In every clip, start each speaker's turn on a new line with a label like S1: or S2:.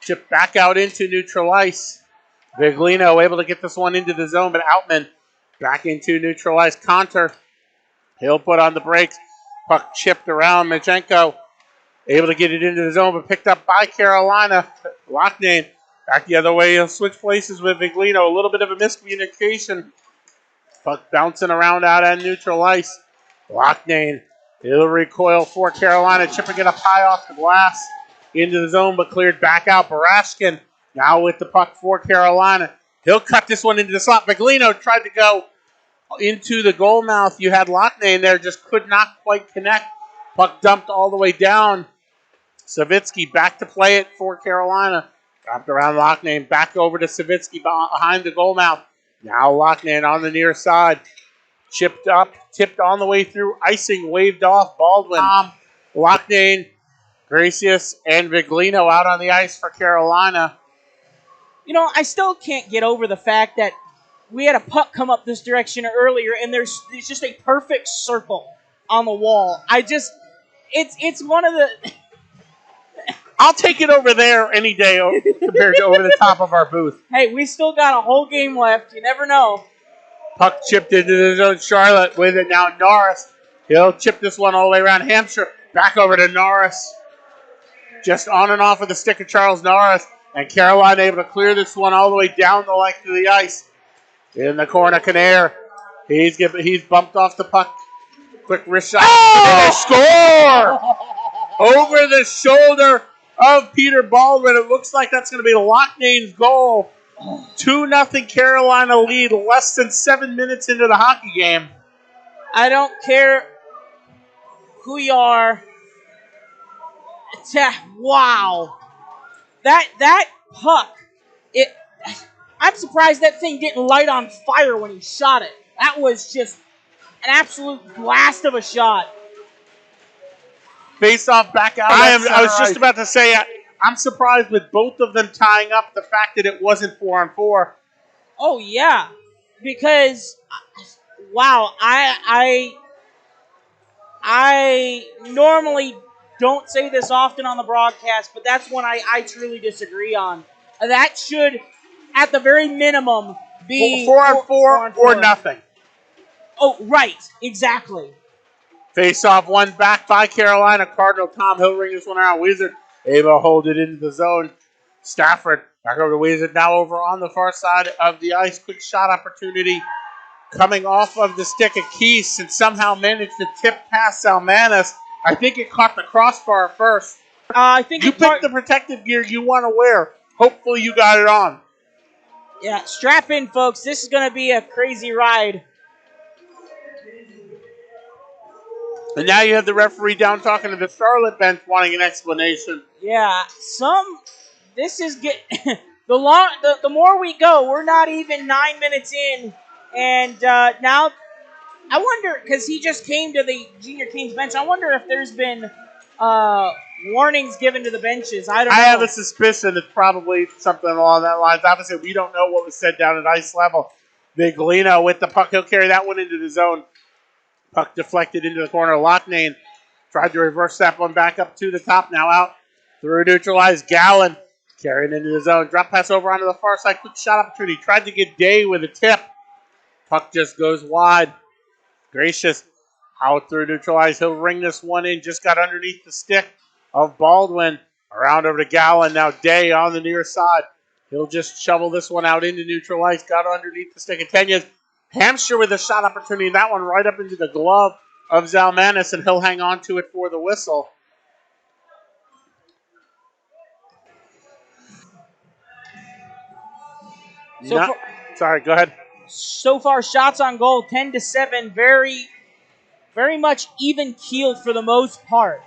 S1: Chip back out into neutral ice. Viglino able to get this one into the zone, but Outman back into neutral ice. Conter, he'll put on the brakes. Puck chipped around. Machenko able to get it into the zone, but picked up by Carolina. Loughnane back the other way. He'll switch places with Viglino. A little bit of a miscommunication. Puck bouncing around out on neutral ice. Loughnane, he'll recoil for Carolina, chipping it up high off the glass into the zone, but cleared back out. Barashkin now with the puck for Carolina. He'll cut this one into the slot. Viglino tried to go into the goal mouth. You had Loughnane there, just could not quite connect. Puck dumped all the way down. Savitsky back to play it for Carolina. Dropped around Loughnane, back over to Savitsky behind the goal mouth. Now Loughnane on the near side. Chipped up, tipped on the way through. Icing waved off. Baldwin. Loughnane, Gracious, and Viglino out on the ice for Carolina.
S2: You know, I still can't get over the fact that we had a puck come up this direction earlier, and there's just a perfect circle on the wall. It's one of the...
S1: I'll take it over there any day compared to over the top of our booth.
S2: Hey, we still got a whole game left. You never know.
S1: Puck chipped into the zone. Charlotte with it now. Norris. He'll chip this one all the way around. Hampshire back over to Norris. Just on and off of the stick of Charles Norris. And Carolina able to clear this one all the way down the length of the ice. In the corner, Kinnear. He's bumped off the puck. Quick wrist shot. Oh! And a score! Over the shoulder of Peter Baldwin. It looks like that's going to be Loughnane's goal. 2-0 Carolina lead, less than 7 minutes into the hockey game.
S2: I don't care who you are. Wow. That puck, I'm surprised that thing didn't light on fire when he shot it. That was just an absolute blast of a shot.
S1: Face off back out. I was just about to say, I'm surprised with both of them tying up the fact that it wasn't 4-on-4.
S2: Oh, yeah. Because, wow, I normally don't say this often on the broadcast, but that's one I truly disagree on. That should, at the very minimum, be
S1: 4-on-4 or nothing.
S2: Oh, right. Exactly.
S1: Face off, one back by Carolina. Cardinal Tom, he'll ring this one around. Wizard able to hold it into the zone. Stafford back over to Wizard. Now over on the far side of the ice. Quick shot opportunity coming off of the stick of Keese and somehow managed to tip past Salmanis. I think it caught the crossbar first.
S2: I think
S1: you picked the protective gear you want to wear. Hopefully you got it on.
S2: Yeah, strap in, folks. This is going to be a crazy ride.
S1: And now you have the referee down talking to the Charlotte bench wanting an explanation.
S2: Yeah, this is the more we go, we're not even 9 minutes in. And now, I wonder, because he just came to the Junior Kings bench, I wonder if there's been warnings given to the benches. I don't know.
S1: I have a suspicion it's probably something along that lines. Obviously, we don't know what was said down at ice level. Viglino with the puck. He'll carry that one into the zone. Puck deflected into the corner. Loughnane tried to reverse that one back up to the top. Now out through neutralized. Gallen carrying into the zone. Drop pass over onto the far side. Quick shot opportunity. Tried to get Day with a tip. Puck just goes wide. Gracious out through neutralized. He'll ring this one in. Just got underneath the stick of Baldwin. Around over to Gallen. Now Day on the near side. He'll just shovel this one out into neutralized. Got underneath the stick of Tenyas. Hampshire with a shot opportunity. That one right up into the glove of Zalmanis, and he'll hang on to it for the whistle. Sorry, go ahead.
S2: So far, shots on goal, 10-7. Very, very much even keeled for the most part.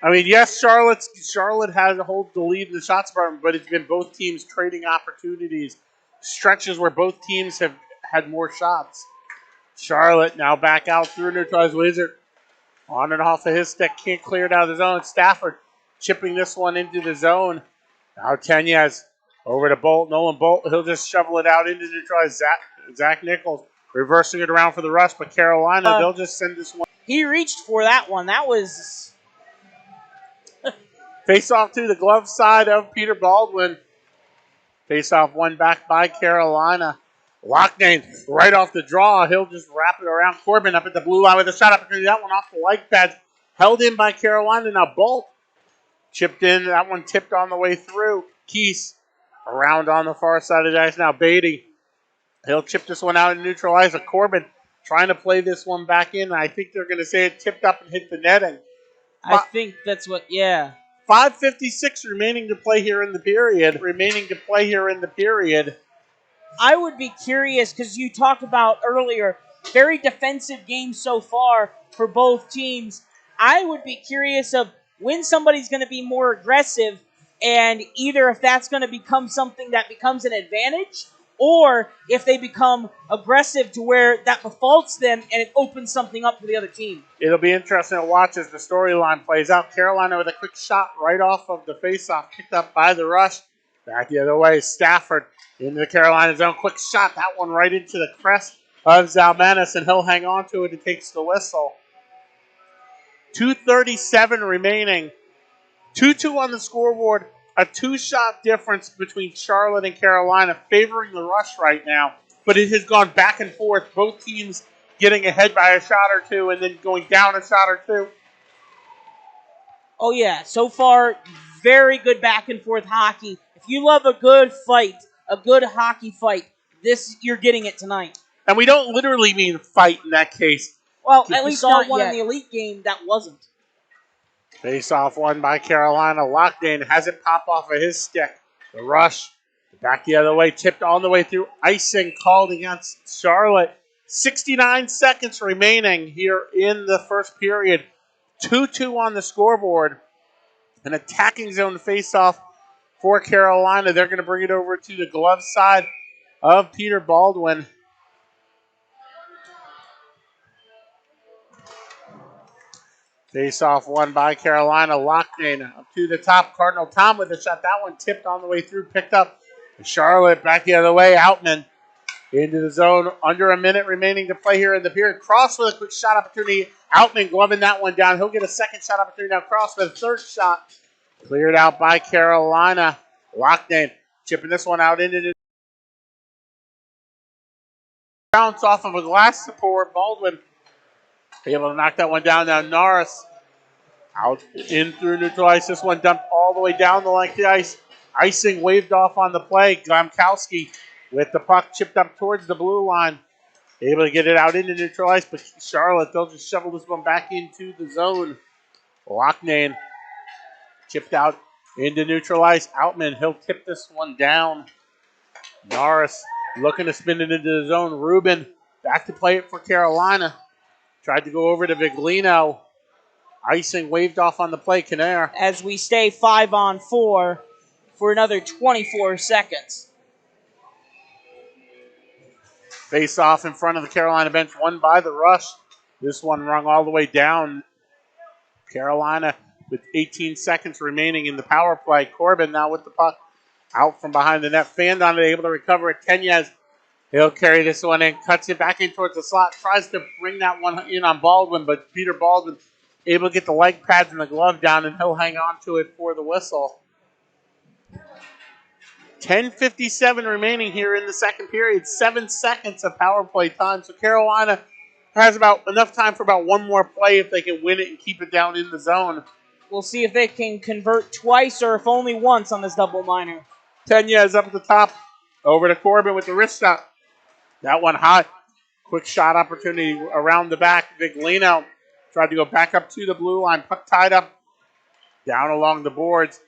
S1: I mean, yes, Charlotte has a hold the lead in the shots department, but it's been both teams trading opportunities. Stretches where both teams have had more shots. Charlotte now back out through neutralized. Wizard on and off of his stick. Can't clear it out of the zone. Stafford chipping this one into the zone. Now Tenyas over to Bolt. Nolan Bolt. He'll just shovel it out into neutralized. Zach Nichols reversing it around for the rush, but Carolina, they'll just send this one.
S2: He reached for that one. That was...
S1: Face off to the glove side of Peter Baldwin. Face off one back by Carolina. Loughnane right off the draw. He'll just wrap it around Corbin up at the blue line with a shot opportunity. That one off the leg pads. Held in by Carolina. Now Bolt chipped in. That one tipped on the way through. Keese around on the far side of the ice now. Beatty. He'll chip this one out and neutralize it. Corbin trying to play this one back in. I think they're going to say it tipped up and hit the netting.
S2: I think that's what, yeah.
S1: 5:56 remaining to play here in the period.
S2: I would be curious because you talked about earlier, very defensive game so far for both teams. I would be curious of when somebody's going to be more aggressive and either if that's going to become something that becomes an advantage or if they become aggressive to where that defaults them and it opens something up for the other team.
S1: It'll be interesting to watch as the storyline plays out. Carolina with a quick shot right off of the faceoff, picked up by the rush. Back the other way, Stafford into the Carolina zone. Quick shot, that one right into the crest of Zalmanis, and he'll hang on to it and takes the whistle. 2:37 remaining. 2-2 on the scoreboard. A two-shot difference between Charlotte and Carolina favoring the Rush right now. But it has gone back and forth. Both teams getting ahead by a shot or two and then going down a shot or two.
S2: Oh, yeah. So far, very good back and forth hockey. If you love a good fight, a good hockey fight, you're getting it tonight.
S1: And we don't literally mean fight in that case.
S2: Well, at least not one in the elite game that wasn't.
S1: Face off one by Carolina. Loughnane has it pop off of his stick. The Rush back the other way, tipped all the way through. Icing called against Charlotte. 69 seconds remaining here in the first period. 2-2 on the scoreboard. An attacking zone face-off for Carolina. They're going to bring it over to the glove side of Peter Baldwin. Face-off one by Carolina. Loughnane up to the top. Cardinal Tom with a shot. That one tipped on the way through. Picked up. Charlotte back the other way. Outman into the zone. Under a minute remaining to play here in the period. Cross with a quick shot opportunity. Outman gloving that one down. He'll get a second shot opportunity. Now Cross with a third shot. Cleared out by Carolina. Loughnane chipping this one out into the bounce off of a glass support. Baldwin able to knock that one down. Now Norris out in through neutral ice. This one dumped all the way down the length of the ice. Icing waved off on the play. Gomkowski with the puck chipped up towards the blue line. Able to get it out into neutral ice, but Charlotte, they'll just shovel this one back into the zone. Loughnane chipped out into neutral ice. Outman, he'll tip this one down. Norris looking to spin it into the zone. Rubin back to play it for Carolina. Tried to go over to Viglino. Icing waved off on the play. Kinnair.
S2: As we stay 5-on-4 for another 24 seconds.
S1: Face off in front of the Carolina bench. Won by the Rush. This one rung all the way down. Carolina with 18 seconds remaining in the power play. Corbin now with the puck out from behind the net. Fanned on it, able to recover it. Tenyes. He'll carry this one in, cuts it back in towards the slot, tries to bring that one in on Baldwin, but Peter Baldwin able to get the leg pads and the glove down, and he'll hang on to it for the whistle. 10:57 remaining here in the second period. 7 seconds of power play time. So Carolina has about enough time for about one more play if they can win it and keep it down in the zone.
S2: We'll see if they can convert twice or if only once on this double minor.
S1: Tenyes up at the top. Over to Corbin with the wrist shot. That one high. Quick shot opportunity around the back. Viglino tried to go back up to the blue line. Puck tied up. Down along the boards.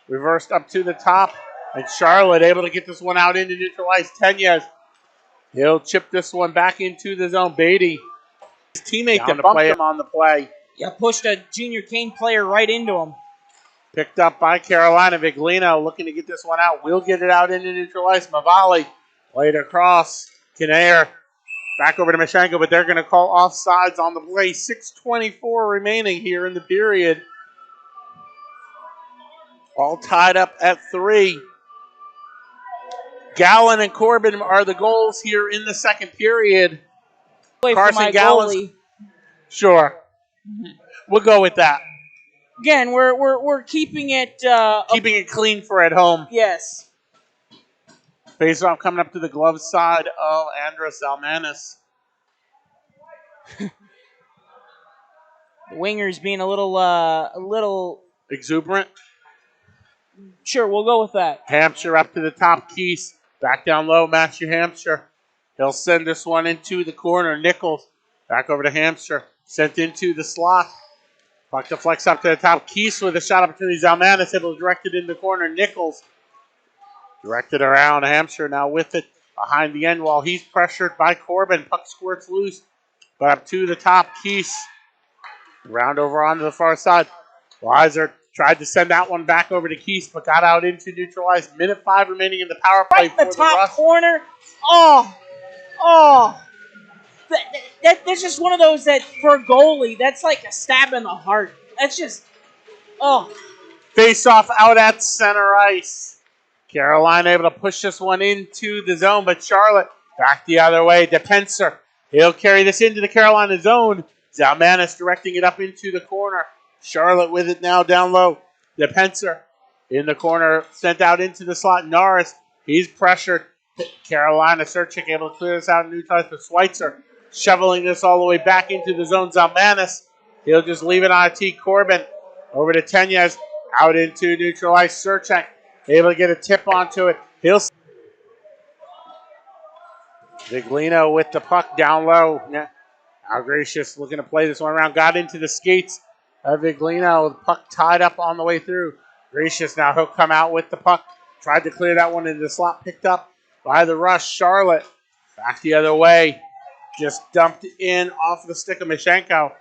S1: Reversed up to the top. And Charlotte able to get this one out into neutral ice. Tenyes. He'll chip this one back into the zone. Beatty. His teammate to play him on the play.
S2: Yeah, pushed a Junior Kane player right into him.
S1: Picked up by Carolina. Viglino looking to get this one out. We'll get it out into neutral ice. Mavali played across. Kinnair back over to Mashenko, but they're going to call offsides on the play. 6:24 remaining here in the period. All tied up at 3. Gallen and Corbin are the goals here in the second period.
S2: Carson Gallen.
S1: Sure. We'll go with that.
S2: Again, we're keeping it
S1: Keeping it clean for at home.
S2: Yes.
S1: Face off coming up to the glove side of Andres Almanis.
S2: The wingers being a little
S1: exuberant.
S2: Sure, we'll go with that.
S1: Hampshire up to the top. Keys back down low. Matthew Hampshire. He'll send this one into the corner. Nichols back over to Hampshire. Sent into the slot. Puck to flex up to the top. Keys with a shot opportunity. Zalmanis able to direct it in the corner. Nichols directed around. Hampshire now with it behind the end while he's pressured by Corbin. Puck squirts loose. But up to the top. Keys. Round over onto the far side. Weiser tried to send that one back over to Keys, but got out into neutralized. Minute 5 remaining in the power play.
S2: Right in the top corner. Oh. That's just one of those that, for a goalie, that's like a stab in the heart. That's just,
S1: Face off out at center ice. Carolina able to push this one into the zone, but Charlotte back the other way. DePencer, he'll carry this into the Carolina zone. Zalmanis directing it up into the corner. Charlotte with it now down low. DePencer in the corner, sent out into the slot. Norris, he's pressured. Carolina Serchik able to clear this out and neutralize, but Schweitzer shoveling this all the way back into the zone. Zalmanis, he'll just leave it on a tee. Corbin over to Tenyes, out into neutralized. Serchik able to get a tip onto it. Viglino with the puck down low. Now Gracious looking to play this one around. Got into the skates of Viglino. The puck tied up on the way through. Gracious now he'll come out with the puck. Tried to clear that one into the slot. Picked up by the rush. Charlotte back the other way. Just dumped in off the stick of Mishenko.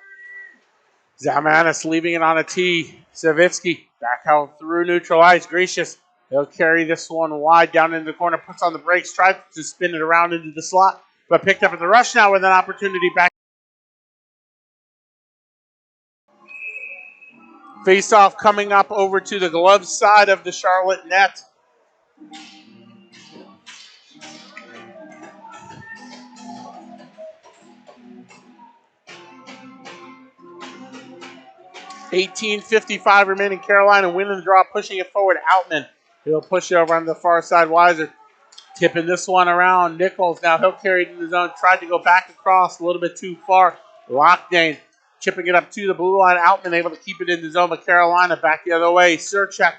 S1: Zalmanis leaving it on a tee. Savitsky back out through neutralized. Gracious. He'll carry this one wide down into the corner. Puts on the brakes. Tries to spin it around into the slot. But picked up at the rush now with an opportunity back. Face-off coming up over to the glove side of the Charlotte net. $18:55 remaining. Carolina winning the draw, pushing it forward. Outman, he'll push it over on the far side. Weiser tipping this one around. Nichols, now he'll carry it in the zone. Tried to go back across a little bit too far. Loughnane chipping it up to the blue line. Outman able to keep it in the zone, but Carolina back the other way. Serchek,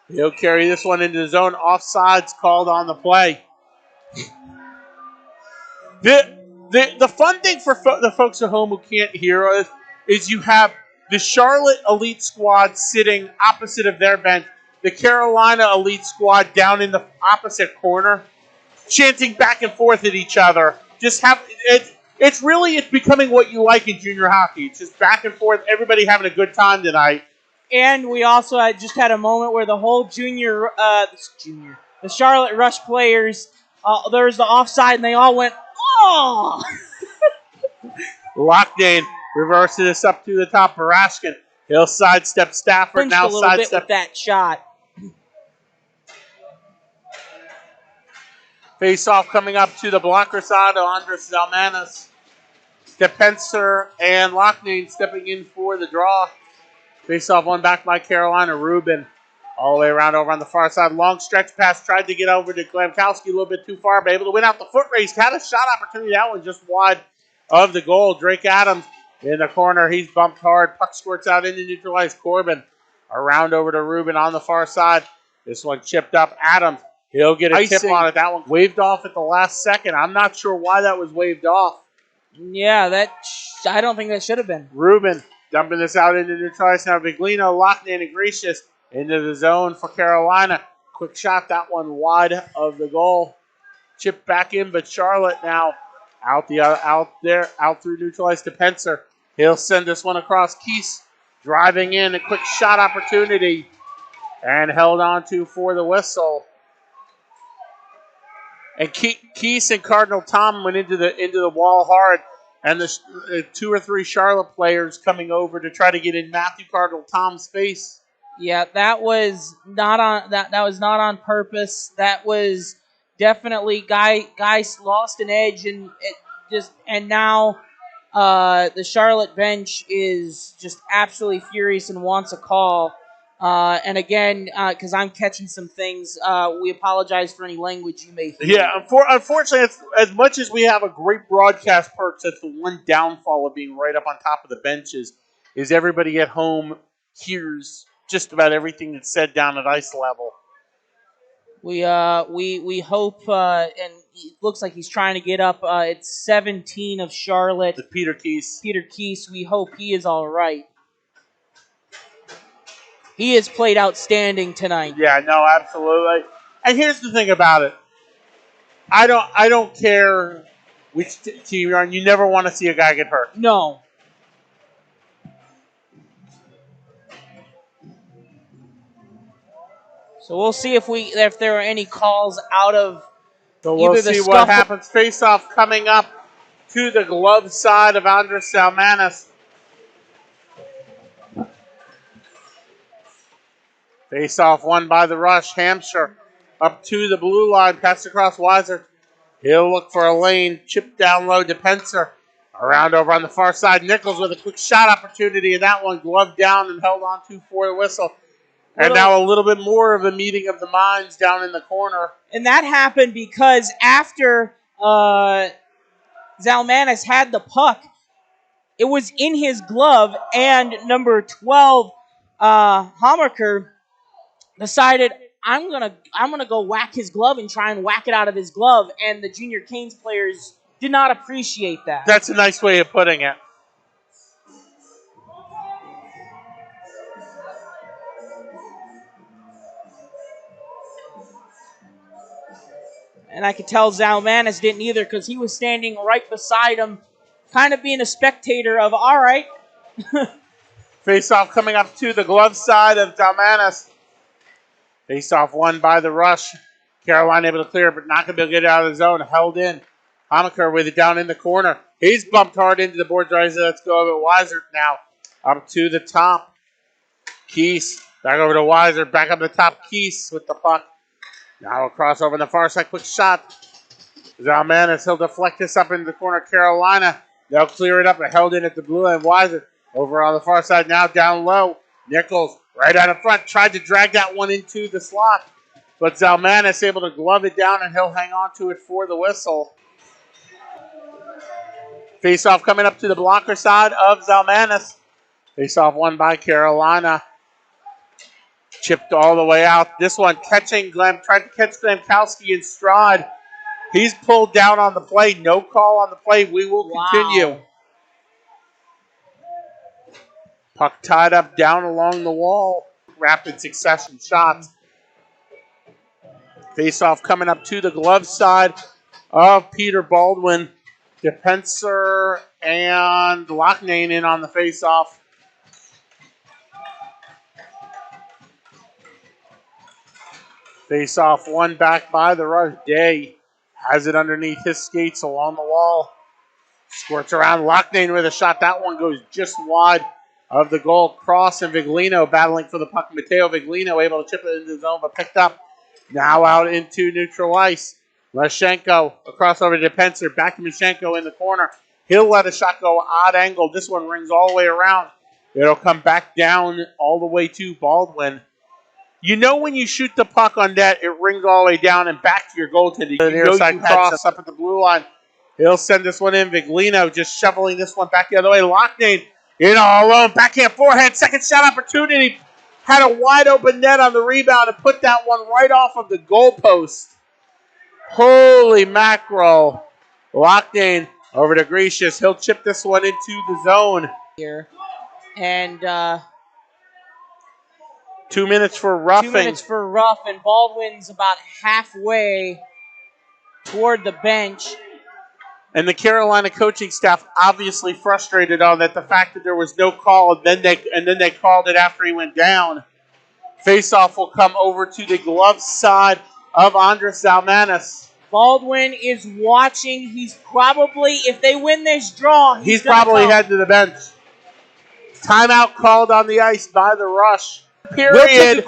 S1: he'll carry this one into the zone. Offsides called on the play. The fun thing for the folks at home who can't hear us is you have the Charlotte Elite Squad sitting opposite of their bench, the Carolina Elite Squad down in the opposite corner, chanting back and forth at each other. It's becoming what you like in junior hockey. It's just back and forth, everybody having a good time tonight.
S2: And we also had a moment where the whole the Charlotte Rush players, there was the offside, and they all went, oh!
S1: Loughnane reverses this up to the top. Barashkin, he'll sidestep Stafford. Now sidestep
S2: with that shot.
S1: Face-off coming up to the blocker side of Andres Zalmanis. DePencer and Loughnane stepping in for the draw. Face-off one back by Carolina. Rubin all the way around over on the far side. Long stretch pass. Tried to get over to Glamkowski a little bit too far, but able to win out the foot race. Had a shot opportunity. That one just wide of the goal. Drake Adams in the corner. He's bumped hard. Puck squirts out into neutralized. Corbin around over to Rubin on the far side. This one chipped up. Adams, he'll get a tip on it. That one waved off at the last second. I'm not sure why that was waved off.
S2: Yeah, I don't think that should have been.
S1: Rubin dumping this out into neutralized. Now Viglino, Loughnane, and Gracious into the zone for Carolina. Quick shot. That one wide of the goal. Chip back in, but Charlotte now out through neutralized to Pencer. He'll send this one across. Keese driving in, a quick shot opportunity, and held on to for the whistle. And Keese and Cardinal Tom went into the wall hard, and the 2 or 3 Charlotte players coming over to try to get in Matthew Cardinal Tom's face.
S2: Yeah, that was not on purpose. That was definitely guys lost an edge, and now the Charlotte bench is just absolutely furious and wants a call. And again, because I'm catching some things, we apologize for any language you may hear.
S1: Yeah, unfortunately, as much as we have a great broadcast perch, that's the one downfall of being right up on top of the benches, is everybody at home hears just about everything that's said down at ice level.
S2: We hope, and it looks like he's trying to get up. It's 17 of Charlotte.
S1: The Peter Keese.
S2: Peter Keese, we hope he is all right. He has played outstanding tonight.
S1: Yeah, no, absolutely. And here's the thing about it. I don't care which team you're on. You never want to see a guy get hurt.
S2: No. So we'll see if there are any calls out of.
S1: So we'll see what happens. Face-off coming up to the glove side of Andres Salmanis. Face-off won by the Rush. Hampshire up to the blue line. Pass across Weiser. He'll look for a lane. Chip down low to Pencer. Around over on the far side. Nichols with a quick shot opportunity. And that one gloved down and held on to for the whistle. And now a little bit more of a meeting of the minds down in the corner.
S2: And that happened because after Zalmanis had the puck, it was in his glove, and number 12, Hammerker, decided, I'm gonna go whack his glove and try and whack it out of his glove, and the Junior Canes players did not appreciate that.
S1: That's a nice way of putting it.
S2: And I could tell Zalmanis didn't either because he was standing right beside him, kind of being a spectator of, all right.
S1: Face-off coming up to the glove side of Zalmanis. Face-off won by the Rush. Caroline able to clear, but not going to be able to get it out of the zone. Held in. Hammaker with it down in the corner. He's bumped hard into the boards. Right, so let's go over to Weiser now. Up to the top. Keese. Back over to Weiser. Back up the top. Keese with the puck. Now across over on the far side. Quick shot. Zalmanis. He'll deflect this up into the corner. Carolina. They'll clear it up and held in at the blue line. Weiser over on the far side now down low. Nichols right out in front. Tried to drag that one into the slot. But Zalmanis able to glove it down and he'll hang on to it for the whistle. Face-off coming up to the blocker side of Zalmanis. Face-off won by Carolina. Chipped all the way out. This one catching Glenn, tried to catch Glemkowski in stride. He's pulled down on the play. No call on the play. We will continue. Puck tied up down along the wall. Rapid succession shots. Face-off coming up to the glove side of Peter Baldwin. Depenser and Loughnane in on the face-off. Face-off won back by the Rush. Day has it underneath his skates along the wall. Squirts around. Loughnane with a shot. That one goes just wide of the goal. Cross and Viglino battling for the puck. Matteo Viglino able to chip it into the zone, but picked up. Now out into neutral ice. Lashenko across over to Pencer. Back to Mashenko in the corner. He'll let a shot go odd angle. This one rings all the way around. It'll come back down all the way to Baldwin. You know when you shoot the puck on net, it rings all the way down and back to your goaltender. The near side cross up at the blue line. He'll send this one in. Viglino just shoveling this one back the other way. Loughnane in all alone. Backhand forehand. Second shot opportunity. Had a wide open net on the rebound and put that one right off of the goalpost. Holy mackerel. Loughnane over to Gracious. He'll chip this one into the zone.
S2: Here. And
S1: 2 minutes for roughing.
S2: 2 minutes for rough, and Baldwin's about halfway toward the bench.
S1: And the Carolina coaching staff obviously frustrated on that, the fact that there was no call, and then they called it after he went down. Faceoff will come over to the glove side of Andres Zalmanis.
S2: Baldwin is watching. He's probably, if they win this draw,
S1: he's probably heading to the bench. Timeout called on the ice by the Rush. Period.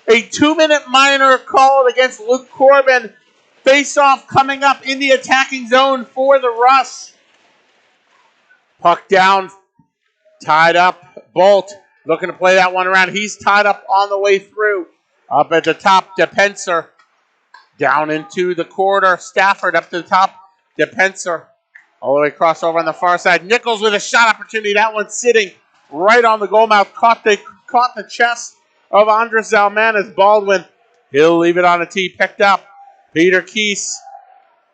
S1: A 2-minute minor called against Luke Corbin. Face-off coming up in the attacking zone for the Rush. Puck down, tied up. Bolt looking to play that one around. He's tied up on the way through. Up at the top, Depenser. Down into the corner. Stafford up to the top. Depenser. All the way across over on the far side. Nichols with a shot opportunity. That one sitting right on the goal mouth. Caught the chest of Andres Zalmanis. Baldwin. He'll leave it on a tee. Picked up. Peter Keese.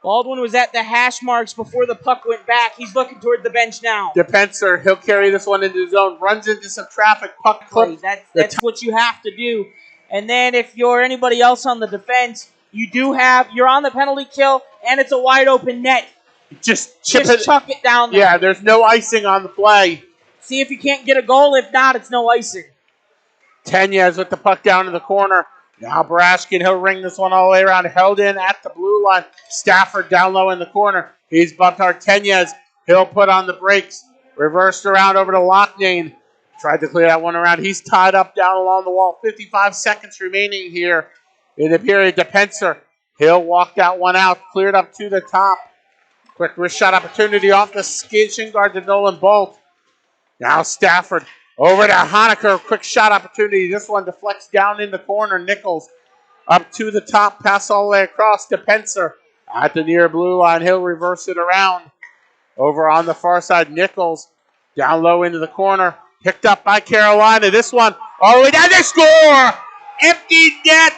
S2: Baldwin was at the hash marks before the puck went back. He's looking toward the bench now.
S1: Depenser. He'll carry this one into the zone. Runs into some traffic. Puck clips.
S2: That's what you have to do. And then if you're anybody else on the defense, you're on the penalty kill, and it's a wide open net.
S1: Just
S2: chuck it down there.
S1: Yeah, there's no icing on the play.
S2: See if you can't get a goal. If not, it's no icing.
S1: Tenyes with the puck down in the corner. Now Brashkin, he'll ring this one all the way around. Held in at the blue line. Stafford down low in the corner. He's bumped hard. Tenyes, he'll put on the brakes. Reversed around over to Loughnane. Tried to clear that one around. He's tied up down along the wall. 55 seconds remaining here in the period. Depenser, he'll walk that one out. Cleared up to the top. Quick wrist shot opportunity off the shin guard to Nolan Bolt. Now Stafford over to Honecker. Quick shot opportunity. This one deflects down in the corner. Nichols up to the top. Pass all the way across. Depenser at the near blue line. He'll reverse it around. Over on the far side. Nichols down low into the corner. Picked up by Carolina. This one all the way down. They score! Empty net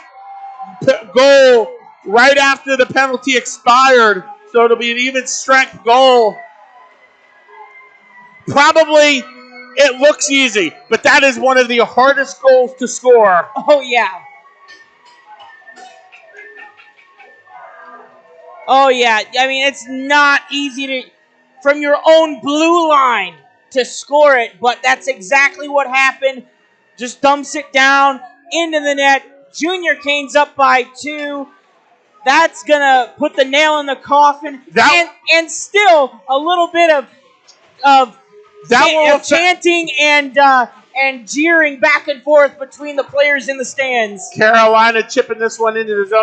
S1: goal right after the penalty expired. So it'll be an even strength goal. Probably it looks easy, but that is one of the hardest goals to score.
S2: Oh, yeah. Oh, yeah. I mean, it's not easy from your own blue line to score it, but that's exactly what happened. Just dumps it down into the net. Junior Kane's up by 2. That's going to put the nail in the coffin. And still a little bit of chanting and jeering back and forth between the players in the stands.
S1: Carolina chipping this one into the zone.